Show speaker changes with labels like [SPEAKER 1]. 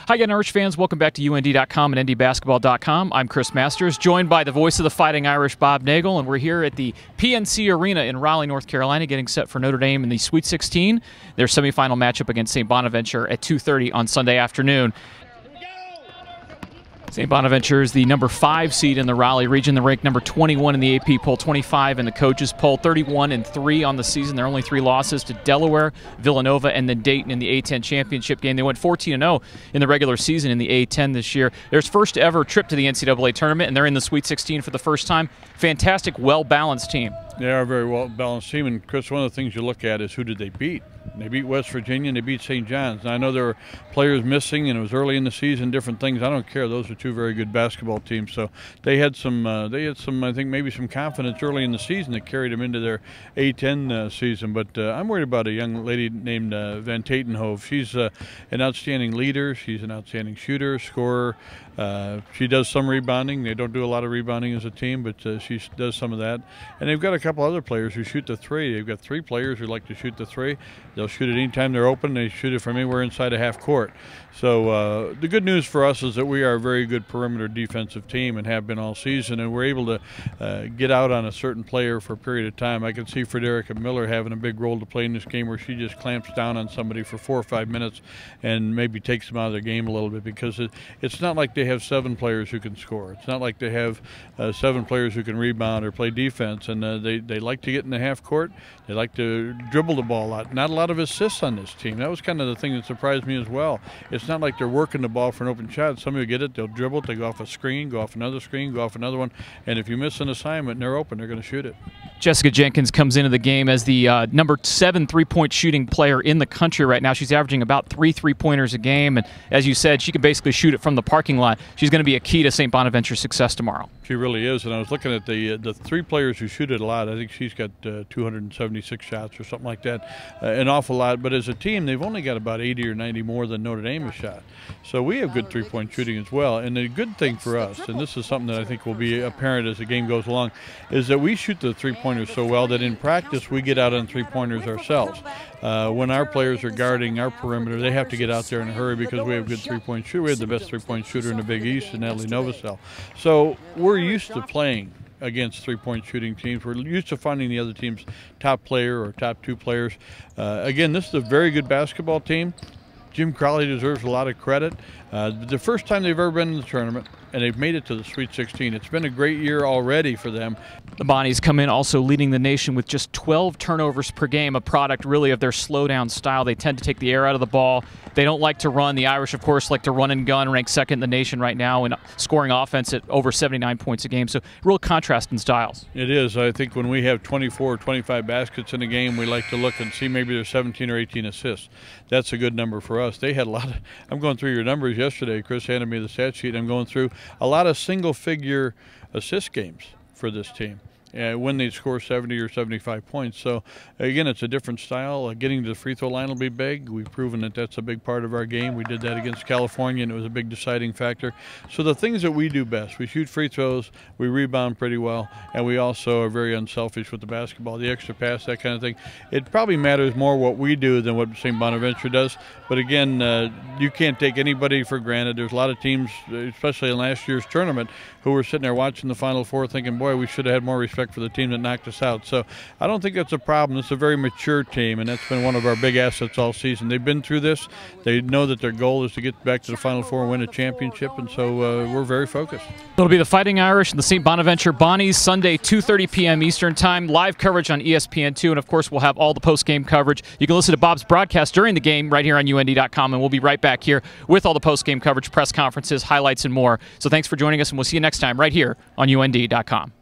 [SPEAKER 1] Hi again, Irish fans. Welcome back to UND.com and ndbasketball.com. I'm Chris Masters, joined by the voice of the Fighting Irish, Bob Nagel, and we're here at the PNC Arena in Raleigh, North Carolina, getting set for Notre Dame in the Sweet 16, their semifinal matchup against St. Bonaventure at 2:30 on Sunday afternoon. St. Bonaventure is the number 5 seed in the Raleigh region. They're ranked number 21 in the AP poll, 25 in the coaches poll, 31-3 on the season. Their only 3 losses to Delaware, Villanova, and then Dayton in the A-10 championship game. They went 14-0 in the regular season in the A-10 this year. Their first ever trip to the NCAA tournament, and they're in the Sweet 16 for the first time. Fantastic, well-balanced team.
[SPEAKER 2] They are a very well-balanced team, and Chris, one of the things you look at is who did they beat? They beat West Virginia and they beat St. John's. Now, I know there were players missing and it was early in the season, different things. I don't care. Those are 2 very good basketball teams. So they had some, I think maybe some confidence early in the season that carried them into their A-10 season. But I'm worried about a young lady named Van Tatenhove. She's an outstanding leader. She's an outstanding shooter, scorer. She does some rebounding. They don't do a lot of rebounding as a team, but she does some of that. And they've got a couple other players who shoot the 3. They've got 3 players who like to shoot the 3. They'll shoot it anytime they're open. They shoot it from anywhere inside a half court. So the good news for us is that we are a very good perimeter defensive team and have been all season, and we're able to get out on a certain player for a period of time. I can see Frederica Miller having a big role to play in this game, where she just clamps down on somebody for 4 or 5 minutes and maybe takes them out of their game a little bit, because it's not like they have 7 players who can score. It's not like they have 7 players who can rebound or play defense, and they like to get in the half court. They like to dribble the ball a lot. Not a lot of assists on this team. That was kind of the thing that surprised me as well. It's not like they're working the ball for an open shot. Somebody will get it, they'll dribble it, they go off a screen, go off another screen, go off another one, and if you miss an assignment and they're open, they're going to shoot it.
[SPEAKER 1] Jessica Jenkins comes into the game as the number 7 3-point shooting player in the country right now. She's averaging about 3 3-pointers a game, and as you said, she can basically shoot it from the parking lot. She's going to be a key to St. Bonaventure's success tomorrow. She
[SPEAKER 2] really is, and I was looking at the 3 players who shoot it a lot. I think she's got 276 shots or something like that, an awful lot. But as a team, they've only got about 80 or 90 more than Notre Dame has shot. So we have good 3-point shooting as well. And the good thing for us, and this is something that I think will be apparent as the game goes along, is that we shoot the 3-pointers so well that in practice we get out on 3-pointers ourselves. When our players are guarding our perimeter, they have to get out there in a hurry because we have good 3-point shooter. We have the best 3-point shooter in the Big East, Natalie Novosel. So we're used to playing against 3-point shooting teams. We're used to finding the other team's top player or top 2 players. Again, this is a very good basketball team. Jim Crowley deserves a lot of credit. The first time they've ever been in the tournament, and they've made it to the Sweet 16. It's been a great year already for them.
[SPEAKER 1] The Bonnies come in also leading the nation with just 12 turnovers per game, a product really of their slow-down style. They tend to take the air out of the ball. They don't like to run. The Irish, of course, like to run and gun, ranked 2nd in the nation right now in scoring offense at over 79 points a game. So real contrast in styles.
[SPEAKER 2] It is. I think when we have 24 or 25 baskets in a game, we like to look and see maybe there's 17 or 18 assists. That's a good number for us. They had a lot of, I'm going through your numbers yesterday. Chris handed me the stat sheet. I'm going through a lot of single-figure assist games for this team when they score 70 or 75 points. So, again, it's a different style. Getting to the free throw line will be big. We've proven that that's a big part of our game. We did that against California, and it was a big deciding factor. So the things that we do best, we shoot free throws, we rebound pretty well, and we also are very unselfish with the basketball, the extra pass, that kind of thing. It probably matters more what we do than what St. Bonaventure does. But, again, you can't take anybody for granted. There's a lot of teams, especially in last year's tournament, who were sitting there watching the Final Four thinking, boy, we should have had more respect for the team that knocked us out. So I don't think that's a problem. It's a very mature team, and that's been one of our big assets all season. They've been through this. They know that their goal is to get back to the Final Four and win a championship, and so we're very focused.
[SPEAKER 1] It'll be the Fighting Irish and the St. Bonaventure Bonnies Sunday, 2:30 p.m. Eastern Time. Live coverage on ESPN2, and, of course, we'll have all the post-game coverage. You can listen to Bob's broadcast during the game right here on UND.com, and we'll be right back here with all the post-game coverage, press conferences, highlights, and more. So thanks for joining us, and we'll see you next time right here on UND.com.